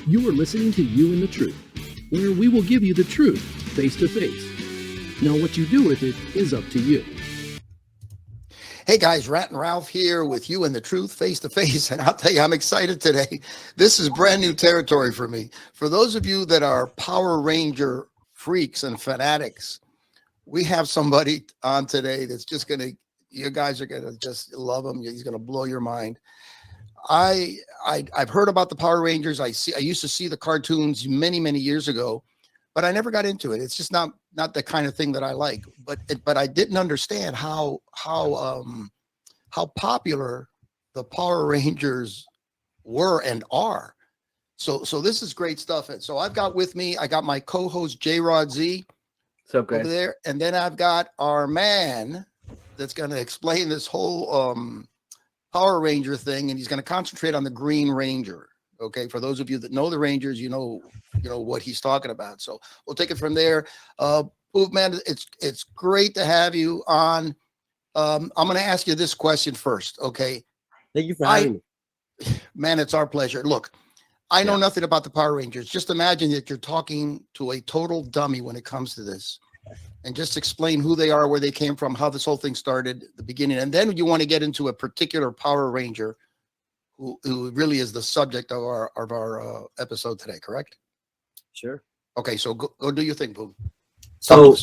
You are listening to You and the Truth, where we will give you the truth face to face. Now, what you do with it is up to you. Hey guys, Rat and Ralph here with You and the Truth face to face. And I'll tell you, I'm excited today. This is brand new territory for me. For those of you that are Power Ranger freaks and fanatics, we have somebody on today that's just going to, you guys are going to just love him. He's going to blow your mind. I've heard about the Power Rangers. I used to see the cartoons many years ago, but I never got into it. It's just not the kind of thing that I like. But I didn't understand how popular the Power Rangers were and are. So this is great stuff. And so I got my co-host J-Rod Z over there, and then I've got our man that's going to explain this whole Power Ranger thing, and he's going to concentrate on the Green Ranger. Okay, for those of you that know the Rangers, you know what he's talking about. So we'll take it from there. Poof, man, it's great to have you on. I'm going to ask you this question first. Okay. Thank you for having me. Man, it's our pleasure. Look, I know nothing about the Power Rangers. Just imagine that you're talking to a total dummy when it comes to this. And just explain who they are, where they came from, how this whole thing started, the beginning. And then you want to get into a particular Power Ranger who really is the subject of our episode today, correct? Sure. Okay, so go do your thing, Boom. So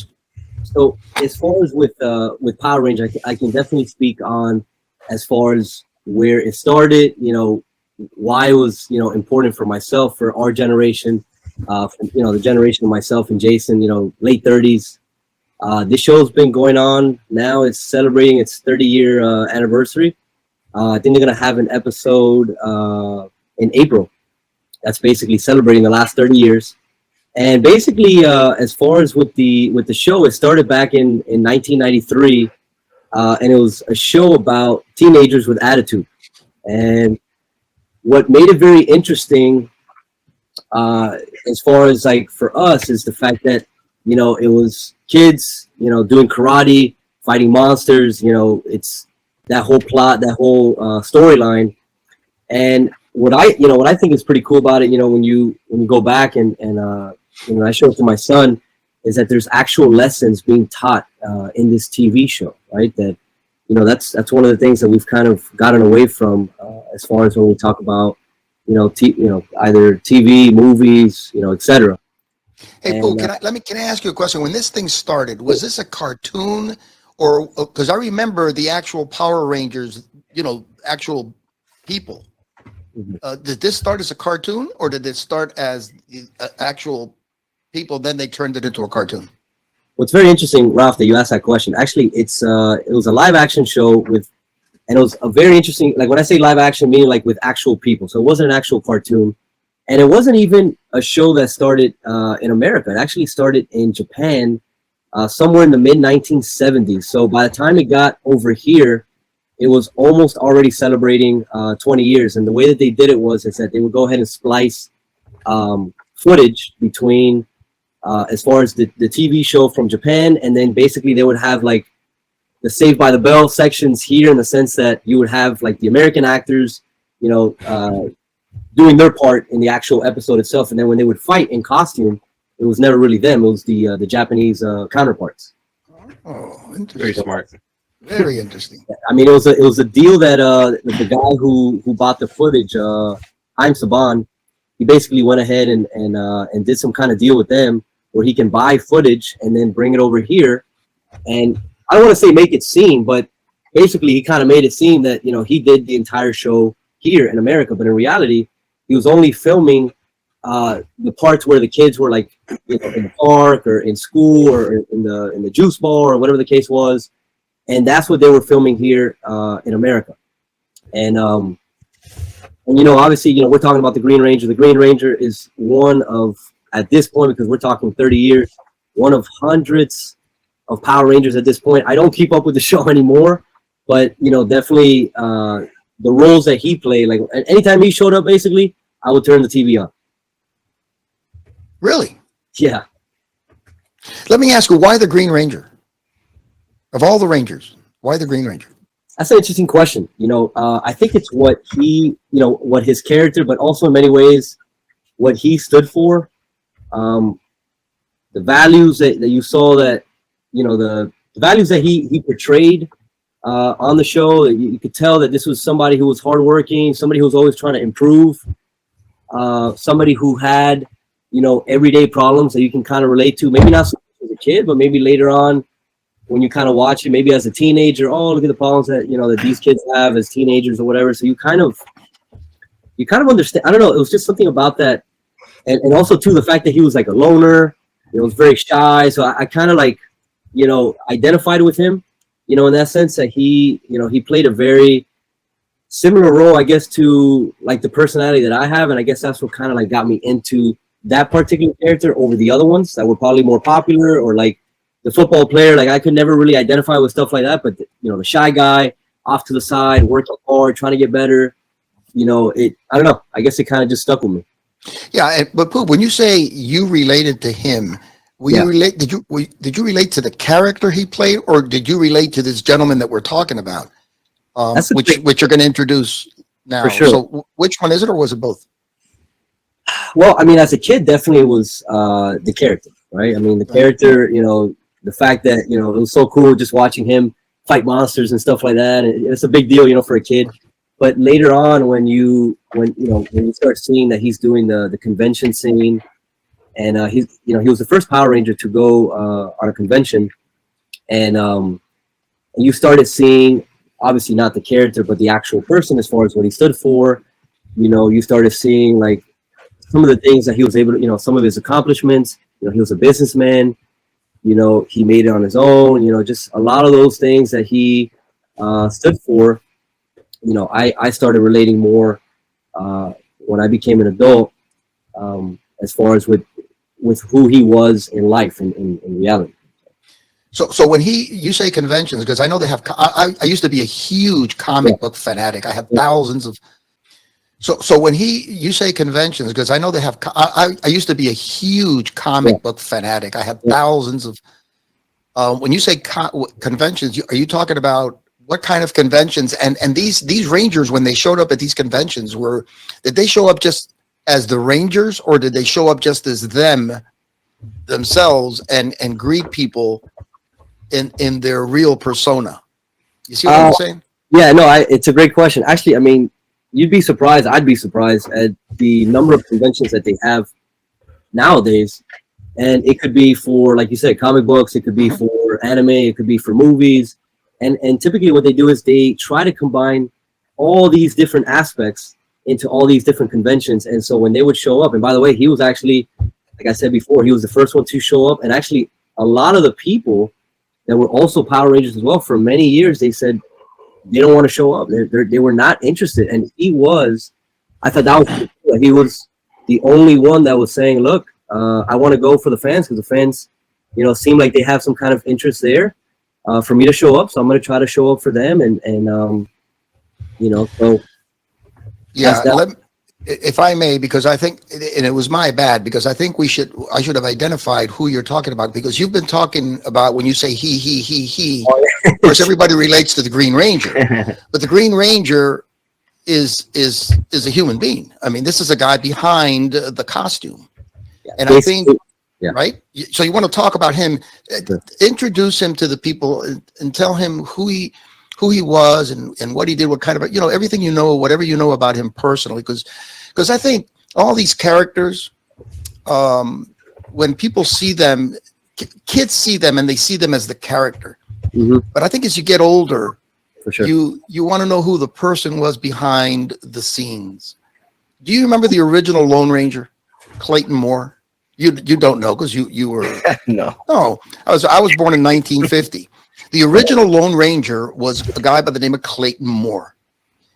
as far as with Power Ranger, I can definitely speak on as far as where it started, why it was, important for myself, for our generation, the generation of myself and Jason, late 30s. This show's been going on now. It's celebrating its 30-year anniversary. I think they're going to have an episode in April. That's basically celebrating the last 30 years. And basically, as far as with the show, it started back in 1993, and it was a show about teenagers with attitude. And what made it very interesting, as far as like for us, is the fact that it was kids, doing karate, fighting monsters. It's that whole plot, that whole storyline. And what I think is pretty cool about it, when you go back and I show it to my son, is that there's actual lessons being taught in this TV show, right? That that's one of the things that we've kind of gotten away from as far as when we talk about either TV, movies, etc. Hey, Pooh, can I ask you a question? When this thing started, was this a cartoon, or because I remember the actual Power Rangers, actual people? Mm-hmm. Did this start as a cartoon, or did it start as actual people? Then they turned it into a cartoon. What's very interesting, Ralph, that you asked that question. Actually, it was a live action show and it was a very interesting. Like when I say live action, meaning like with actual people. So it wasn't an actual cartoon. And it wasn't even a show that started in America. It actually started in Japan somewhere in the mid-1970s. So by the time it got over here, it was almost already celebrating 20 years. And the way that they did it is that they would go ahead and splice footage between as far as the TV show from Japan. And then basically they would have like the Saved by the Bell sections here, in the sense that you would have like the American actors, doing their part in the actual episode itself, and then when they would fight in costume, it was never really them. It was the Japanese counterparts. Oh, interesting. Very smart. Very interesting. I mean, it was a deal that the guy who bought the footage, Haim Saban, he basically went ahead and did some kind of deal with them where he can buy footage and then bring it over here. And I don't want to say make it seem, but basically he kind of made it seem that he did the entire show here in America, but in reality, he was only filming the parts where the kids were like in the park or in school or in the juice bar or whatever the case was, and that's what they were filming here in America. And obviously, we're talking about the Green Ranger. The Green Ranger is one of, at this point, because we're talking 30 years, one of hundreds of Power Rangers at this point. I don't keep up with the show anymore, but definitely. The roles that he played, like anytime he showed up, basically, I would turn the TV on. Really? Yeah. Let me ask you, why the Green Ranger? Of all the Rangers, why the Green Ranger? That's an interesting question. I think it's what he, what his character, but also in many ways, what he stood for, the values that you saw, that the values that he portrayed on the show. You could tell that this was somebody who was hardworking, somebody who was always trying to improve, somebody who had everyday problems that you can kind of relate to. Maybe not so much as a kid, but maybe later on when you kind of watch it, maybe as a teenager. Oh, look at the problems that that these kids have as teenagers or whatever. So you kind of understand. I don't know. It was just something about that, and also too the fact that he was like a loner. He was very shy. So I kind of like identified with him. In that sense that he played a very similar role, I guess, to like the personality that I have, and I guess that's what kind of like got me into that particular character over the other ones that were probably more popular, or like the football player. Like I could never really identify with stuff like that, but the shy guy off to the side, working hard, trying to get better. I don't know. I guess it kind of just stuck with me. Yeah, but Poop, when you say you related to him, you relate? Did you relate to the character he played, or did you relate to this gentleman that we're talking about, which you're going to introduce now? For sure. So which one is it, or was it both? Well, I mean, as a kid, definitely it was the character, right? I mean, the character, the fact that it was so cool just watching him fight monsters and stuff like that. It's a big deal, for a kid. But later on, when you start seeing that he's doing the convention scene, and he was the first Power Ranger to go on a convention, and you started seeing, obviously not the character, but the actual person as far as what he stood for. You started seeing like some of the things that he was able to, some of his accomplishments. He was a businessman. He made it on his own. Just a lot of those things that he stood for. I started relating more when I became an adult, as far as with who he was in life, in reality. So when you say conventions, because I know they have, I used to be a huge comic book fanatic. I have thousands of. So when you say conventions, because I know they have, I used to be a huge comic book fanatic. I have thousands of. When you say conventions, are you talking about what kind of conventions? And these Rangers, when they showed up at these conventions, did they show up just as the Rangers, or did they show up just as themselves and greet people in their real persona? You see what I'm saying? Yeah, no, it's a great question. Actually, I mean, you'd be surprised. I'd be surprised at the number of conventions that they have nowadays. And it could be for, like you said, comic books. It could be for anime. It could be for movies. And typically what they do is they try to combine all these different aspects into all these different conventions. And so when they would show up, and by the way, he was actually, like I said before, he was the first one to show up. And actually a lot of the people that were also Power Rangers as well, for many years, they said they don't want to show up. They were not interested. And I thought that was cool. He was the only one that was saying, look, I want to go for the fans, because the fans, seem like they have some kind of interest there for me to show up. So I'm going to try to show up for them. And so. Yeah, if I may, because I think, and it was my bad, because I think I should have identified who you're talking about, because you've been talking about, when you say he, of course, everybody relates to the Green Ranger, but the Green Ranger is a human being. I mean, this is a guy behind the costume. And I think, right? So you want to talk about him, introduce him to the people and tell him who he was and what he did, what kind of, everything whatever you know about him personally, because I think all these characters, when people see them, kids see them and they see them as the character. Mm-hmm. But I think as you get older, for sure, you want to know who the person was behind the scenes. Do you remember the original Lone Ranger, Clayton Moore? You don't know, because you were no. Oh, I was born in 1950. The original Lone Ranger was a guy by the name of Clayton Moore.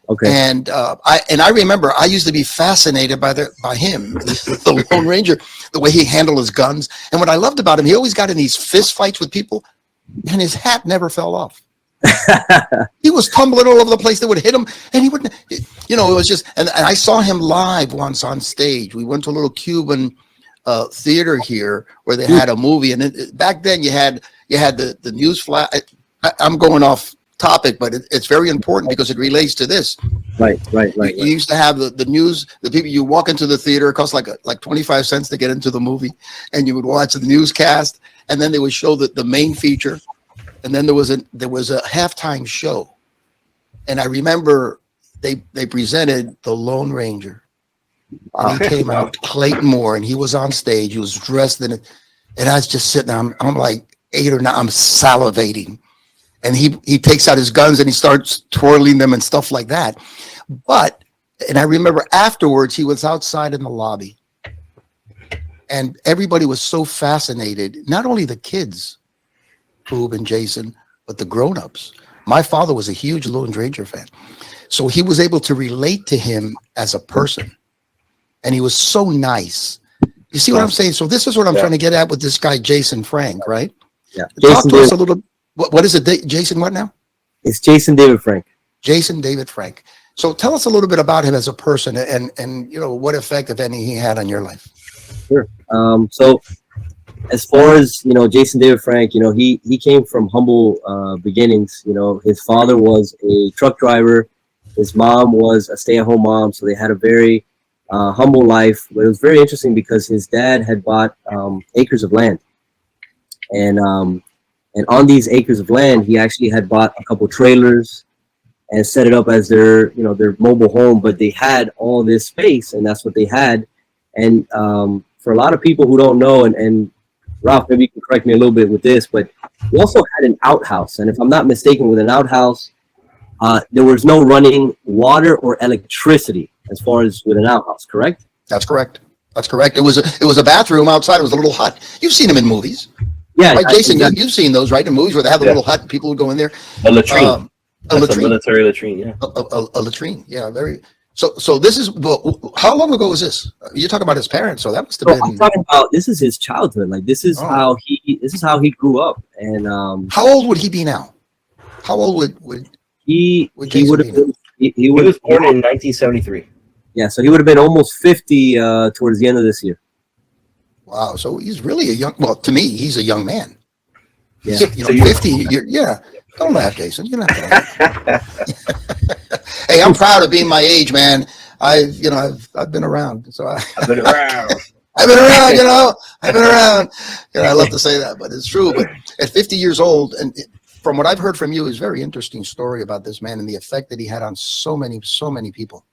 Okay. And I remember I used to be fascinated by him, the Lone Ranger, the way he handled his guns. And what I loved about him, he always got in these fist fights with people, and his hat never fell off. He was tumbling all over the place. They would hit him, and he wouldn't. It was just. And I saw him live once on stage. We went to a little Cuban theater here where they had a movie, and back then you had the news flash. I'm going off topic, but it's very important because it relates to this. Right. You used to have the news, the people, you walk into the theater, it cost like 25 cents to get into the movie, and you would watch the newscast, and then they would show the main feature, and then there was a halftime show. And I remember they presented the Lone Ranger. And he came out, Clayton Moore, and he was on stage. He was dressed in it. And I was just sitting there. I'm like 8 or 9. I'm salivating. And he takes out his guns and he starts twirling them and stuff like that. And I remember afterwards, he was outside in the lobby. And everybody was so fascinated, not only the kids, Poob and Jason, but the grown-ups. My father was a huge Lone Ranger fan. So he was able to relate to him as a person. And he was so nice. You see what I'm saying? So this is what I'm trying to get at with this guy, Jason Frank, right? Yeah. Talk to us a little. What is it, Jason? What now? It's Jason David Frank. Jason David Frank. So tell us a little bit about him as a person, and what effect, if any, he had on your life. Sure. So as far as Jason David Frank, he came from humble beginnings. His father was a truck driver. His mom was a stay-at-home mom, so they had a very humble life. But it was very interesting because his dad had bought acres of land, and on these acres of land, he actually had bought a couple trailers and set it up as their mobile home. But they had all this space, and that's what they had. And for a lot of people who don't know, and Ralph, maybe you can correct me a little bit with this, but we also had an outhouse. And if I'm not mistaken, with an outhouse, there was no running water or electricity as far as with an outhouse, correct? That's correct. That's correct. It was a bathroom outside. It was a little hut. You've seen them in movies. Yeah. Right, Jason, you've seen those, right? In movies where they have the little hut and people would go in there. A latrine. A military latrine, yeah. A latrine, yeah. Very. So this is, how long ago was this? You're talking about his parents, so that must have been. I'm talking about, this is his childhood. Like this is how he grew up. And how old would he be now? How old would he would have been? He was born in 1973. Yeah, so he would have been almost 50 towards the end of this year. Wow, so he's really a young. Well, to me, he's a young man. Yeah, so 50. Don't laugh, Jason. You're not. Hey, I'm proud of being my age, man. I've been around, so I've been around. I've been around. I've been around. I love to say that, but it's true. But at 50 years old, and from what I've heard from you, is a very interesting story about this man and the effect that he had on so many people.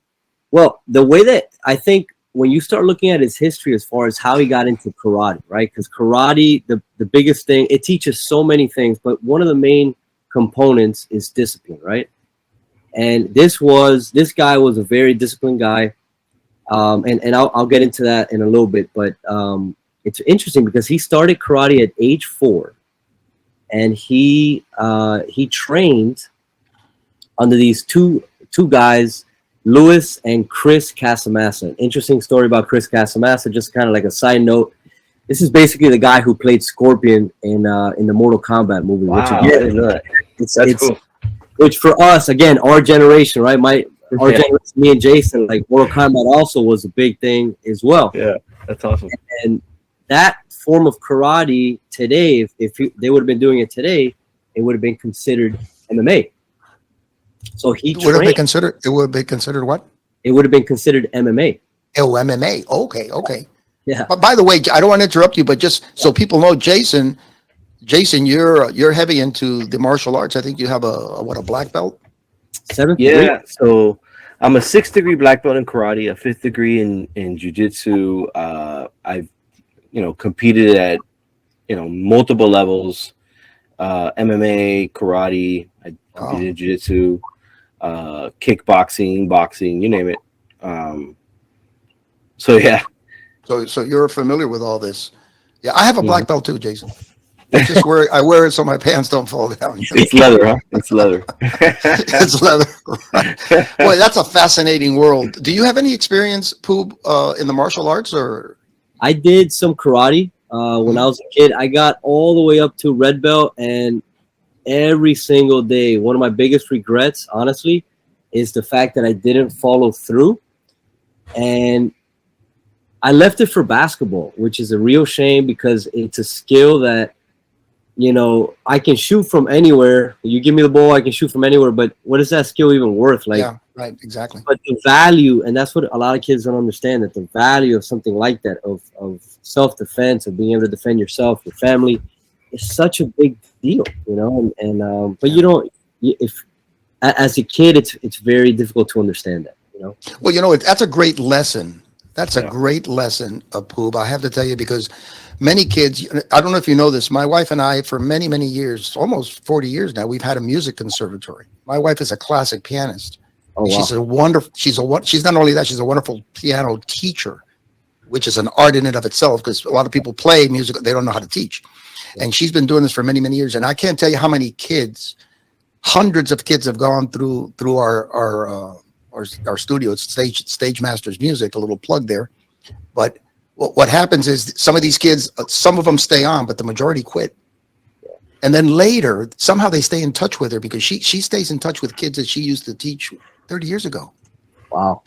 Well, the way that I think when you start looking at his history as far as how he got into karate, right? Because karate, the biggest thing, it teaches so many things, but one of the main components is discipline, right? And this guy was a very disciplined guy. And I'll get into that in a little bit, but it's interesting because he started karate at age 4, and he trained under these two guys, Louis and Chris Casamassa. Interesting story about Chris Casamassa, just kind of like a side note. This is basically the guy who played Scorpion in the Mortal Kombat movie. Wow, It's cool. Which for us, again, our generation, right? Our generation, me and Jason, like Mortal Kombat also was a big thing as well. Yeah, that's awesome. And that form of karate today, if they would have been doing it today, it would have been considered MMA. So he would have been considered. It would have been considered what? It would have been considered MMA. Oh, MMA. Okay. Yeah. But by the way, I don't want to interrupt you, but just so people know, Jason, you're heavy into the martial arts. I think you have a black belt. 7th Yeah. degree? So I'm a 6th degree black belt in karate, a 5th degree in jiu-jitsu. I've competed at multiple levels, MMA, karate. I competed in jiu-jitsu, kickboxing, boxing, you name it. So yeah. So you're familiar with all this. Yeah, I have a black belt too, Jason. I wear it so my pants don't fall down. It's leather, huh? It's leather. It's leather. Right. Boy, that's a fascinating world. Do you have any experience, Poob, in the martial arts, or? I did some karate when I was a kid. I got all the way up to red belt, and every single day, one of my biggest regrets, honestly, is the fact that I didn't follow through. And I left it for basketball, which is a real shame because it's a skill that, you know, I can shoot from anywhere. You give me the ball, I can shoot from anywhere. But what is that skill even worth? Like, Yeah, right, exactly. But the value, and that's what a lot of kids don't understand, that the value of something like that, of self-defense, of being able to defend yourself, your family, is such a big deal, you know. But you don't. If as a kid, it's very difficult to understand that, you know. Well, you know, that's a great lesson. That's a great lesson, Poob. I have to tell you, because many kids, I don't know if you know this, my wife and I, for many, many years, almost 40 years now, we've had a music conservatory. My wife is a classic pianist. Oh, wow. She's not only that, she's a wonderful piano teacher, which is an art in and of itself, because a lot of people play music, they don't know how to teach. And she's been doing this for many, many years. And I can't tell you how many kids, hundreds of kids have gone through our studio. It's Stage Masters Music, a little plug there. But what happens is some of these kids, some of them stay on, but the majority quit. And then later, somehow they stay in touch with her, because she stays in touch with kids that she used to teach 30 years ago. Wow.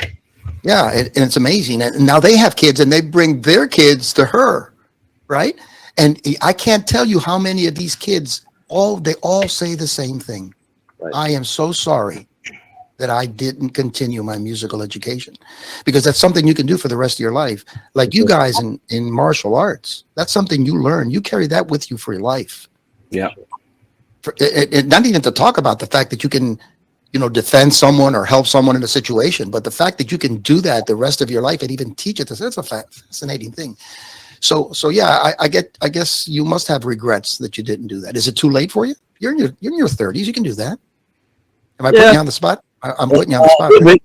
Yeah, and it's amazing. And now they have kids, and they bring their kids to her, right? And I can't tell you how many of these kids, they all say the same thing. Right. I am so sorry that I didn't continue my musical education, because that's something you can do for the rest of your life. Like you guys in martial arts, that's something you learn. You carry that with you for your life. Yeah. Not even to talk about the fact that you can, you know, defend someone or help someone in a situation, but the fact that you can do that the rest of your life and even teach it, that's a fascinating thing. So yeah, I guess you must have regrets that you didn't do that. Is it too late for you? You're in your 30s. You can do that. Am I putting you on the spot? I'm putting you on the spot. Right?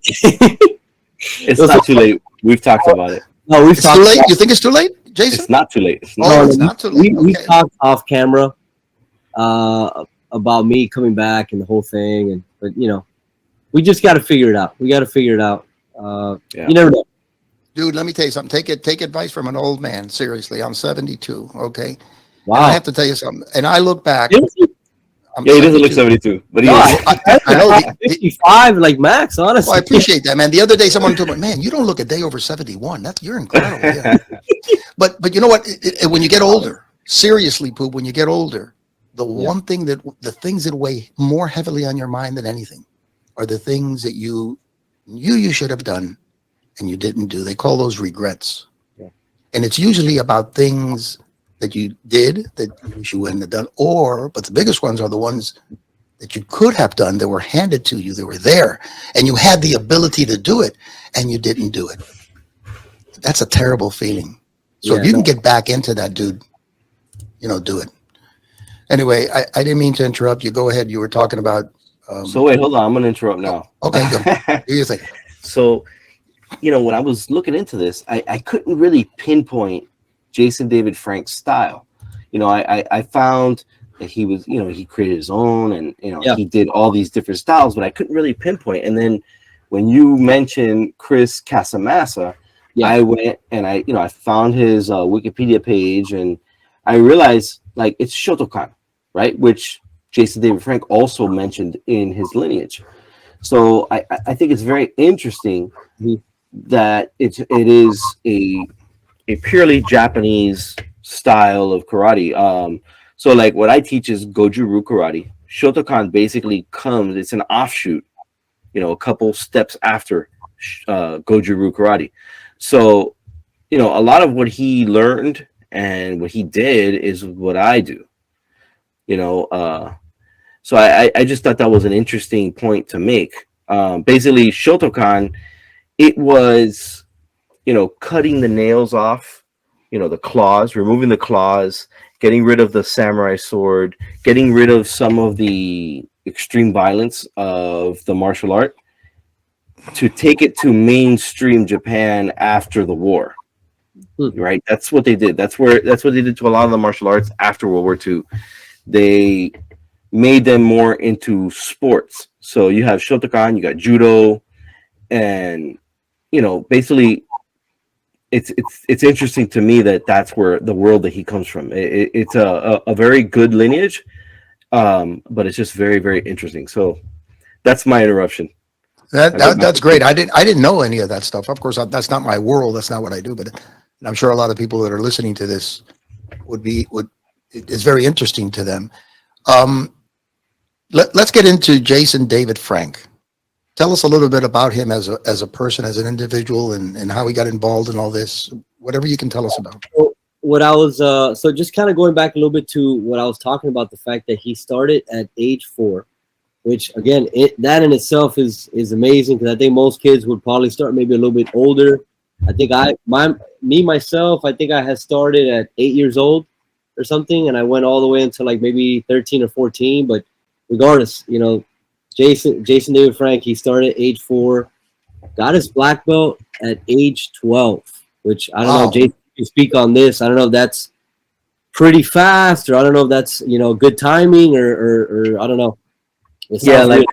It's not too late. We've talked about it. No, it's too late. You think it's too late, Jason? It's not too late. It's not too late. We talked off camera about me coming back and the whole thing, but you know, we just got to figure it out. We got to figure it out. You never know. Dude, let me tell you something. Take advice from an old man. Seriously, I'm 72. Okay. Wow. And I have to tell you something. And I look back. He doesn't look 72, but he is. I know. 55, like Max, honestly. Well, I appreciate that, man. The other day, someone told me, man, you don't look a day over 71. You're incredible. Yeah. But you know what? When you get older, seriously, Pooh, when you get older, the things that weigh more heavily on your mind than anything are the things that you should have done and you didn't do. They call those regrets. Yeah. And it's usually about things that you did that you wouldn't have done, but the biggest ones are the ones that you could have done, that were handed to you, that were there, and you had the ability to do it, and you didn't do it. That's a terrible feeling. So if you can get back into that, dude, you know, do it. Anyway, I didn't mean to interrupt you. Go ahead. You were talking about. So wait, hold on. I'm going to interrupt now. Okay, go. Do your thing. So, you know, when I was looking into this, I couldn't really pinpoint Jason David Frank's style. You know, I found that he was, you know, he created his own, and you know, he did all these different styles, but I couldn't really pinpoint. And then when you mentioned Chris Casamassa, I went and I found his Wikipedia page, and I realized, like, it's Shotokan, right? Which Jason David Frank also mentioned in his lineage. So I think it's very interesting that it is a purely Japanese style of karate. So like what I teach is Goju-Ryu karate. Shotokan basically comes, it's an offshoot, you know, a couple steps after Goju-Ryu karate. So, you know, a lot of what he learned and what he did is what I do, you know. So I just thought that was an interesting point to make. Basically, Shotokan, it was, you know, cutting the nails off, you know, the claws, removing the claws, getting rid of the samurai sword, getting rid of some of the extreme violence of the martial art, to take it to mainstream Japan after the war. Right? That's what they did. That's what they did to a lot of the martial arts after World War II. They made them more into sports. So you have Shotokan, you got judo, and you know, basically it's interesting to me that that's where the world that he comes from. It's a very good lineage, but it's just very, very interesting. So that's my interruption. That's great. I didn't know any of that stuff. Of course, that's not my world. That's not what I do. But I'm sure a lot of people that are listening to this would is very interesting to them. Let's get into Jason David Frank. Tell us a little bit about him as a person, as an individual, and how he got involved in all this. Whatever you can tell us about. What I was so just kind of going back a little bit to what I was talking about, the fact that he started at age 4, which again, that in itself is amazing, because I think most kids would probably start maybe a little bit older. I think myself, I think I had started at 8 years old or something, and I went all the way until like maybe 13 or 14. But regardless, you know, Jason David Frank, he started at age 4, got his black belt at age 12, which I don't know, Jason, you speak on this. I don't know if that's pretty fast, or I don't know if that's, you know, good timing, or I don't know. Yeah, like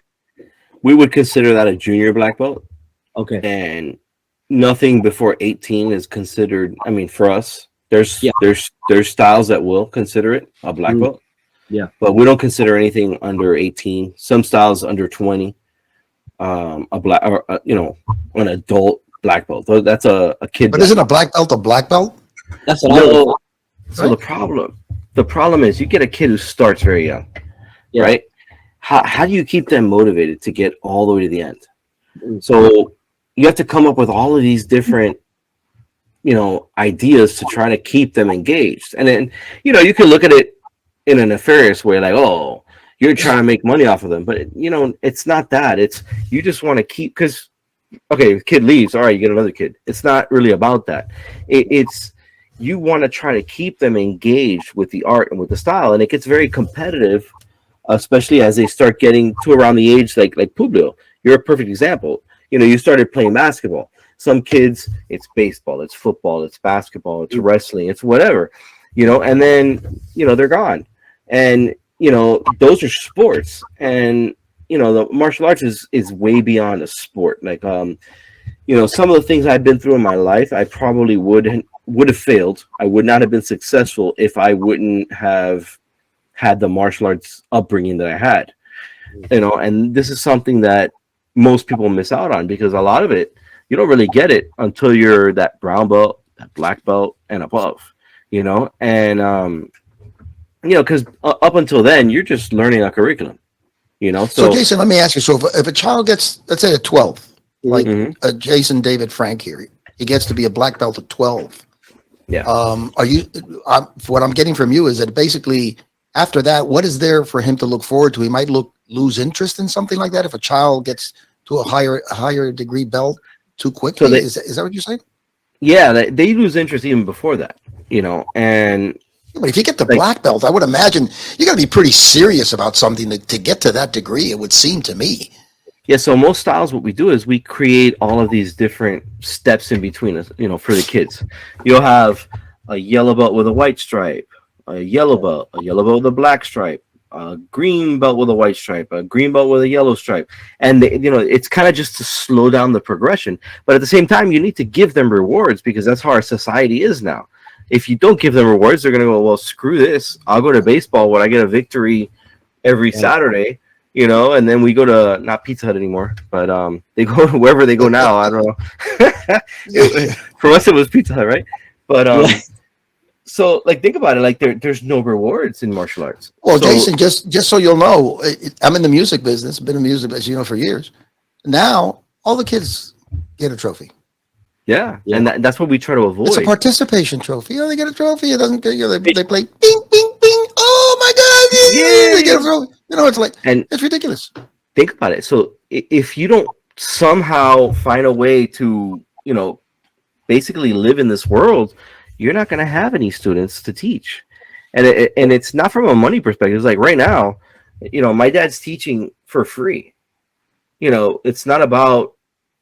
we would consider that a junior black belt. Okay. And nothing before 18 is considered. I mean, for us, there's styles that will consider it a black belt. Yeah, but we don't consider anything under 18. Some styles under 20. A black, or you know, an adult black belt. That's a kid. But isn't a black belt a black belt? That's what I was. So the problem is you get a kid who starts very young, right? How do you keep them motivated to get all the way to the end? So you have to come up with all of these different, you know, ideas to try to keep them engaged. And then, you know, you can look at it in a nefarious way, like, oh, you're trying to make money off of them. But, you know, it's not that. It's you just want to keep, because, okay, the kid leaves. All right, you get another kid. It's not really about that. It's you want to try to keep them engaged with the art and with the style. And it gets very competitive, especially as they start getting to around the age like Publio. You're a perfect example. You know, you started playing basketball. Some kids, it's baseball, it's football, it's basketball, it's wrestling, it's whatever, you know, and then, you know, they're gone. And, you know, those are sports. And, you know, the martial arts is way beyond a sport. Like, you know, some of the things I've been through in my life, I probably would have failed. I would not have been successful if I wouldn't have had the martial arts upbringing that I had, you know, and this is something that most people miss out on, because a lot of it, you don't really get it until you're that brown belt, that black belt and above, you know, and, you know, because up until then, you're just learning a curriculum, you know. So Jason, let me ask you, so if a child gets, let's say at 12, like Jason David Frank here, he gets to be a black belt at 12. Yeah. Are you, what I'm getting from you is that basically after that, what is there for him to look forward to? He might lose interest in something like that if a child gets to a higher degree belt too quickly. So is that what you're saying? Yeah, they lose interest even before that, you know. And but if you get the black belt, I would imagine you got to be pretty serious about something to get to that degree. It would seem to me. Yeah. So most styles, what we do is we create all of these different steps in between us, you know, for the kids. You'll have a yellow belt with a white stripe, a yellow belt with a black stripe, a green belt with a white stripe, a green belt with a yellow stripe. And, you know, it's kind of just to slow down the progression. But at the same time, you need to give them rewards, because that's how our society is now. If you don't give them rewards, they're going to go, well, screw this. I'll go to baseball when I get a victory every Saturday, you know, and then we go to not Pizza Hut anymore, but they go to wherever they go now. I don't know. For us, it was Pizza Hut, right? But so, like, think about it. Like, there's no rewards in martial arts. Well, so, Jason, just so you'll know, I'm in the music business. Been in music business, you know, for years. Now, all the kids get a trophy. Yeah. And that's what we try to avoid. It's a participation trophy. Oh, they get a trophy. It doesn't. You know, they play bing, bing, bing. Oh my God! Yeah, they get a trophy. You know, it's like, and it's ridiculous. Think about it. So, if you don't somehow find a way to, you know, basically live in this world, you're not going to have any students to teach. And it's not from a money perspective. It's like right now, you know, my dad's teaching for free. You know, it's not about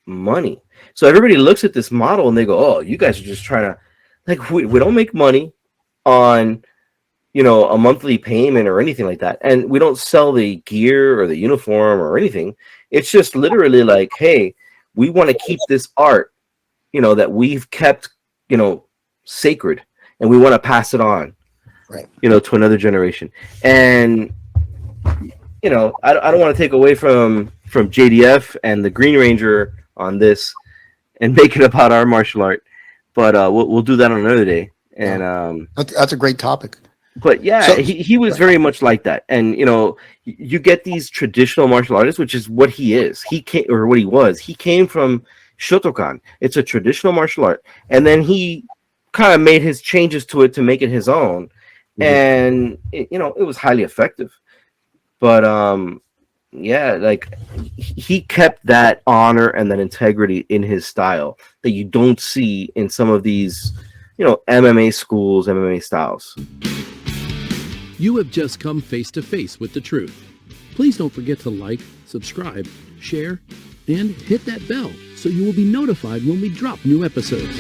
money. So everybody looks at this model and they go, oh, you guys are just trying to, like, we don't make money on, you know, a monthly payment or anything like that. And we don't sell the gear or the uniform or anything. It's just literally like, hey, we want to keep this art, you know, that we've kept, you know, sacred, and we want to pass it on, right, you know, to another generation. And, you know, I don't want to take away from JDF and the Green Ranger on this and make it about our martial art, but we'll do that on another day. And that's a great topic. But yeah, So- he was very much like that. And you know, you get these traditional martial artists, which is what he is. He came, or what he was. He came from Shotokan. It's a traditional martial art, and then he kind of made his changes to it to make it his own, and you know, it was highly effective. But yeah, like he kept that honor and that integrity in his style that you don't see in some of these, you know, MMA schools, MMA styles. You have just come face to face with the truth. Please don't forget to like, subscribe, share, and hit that bell so you will be notified when we drop new episodes.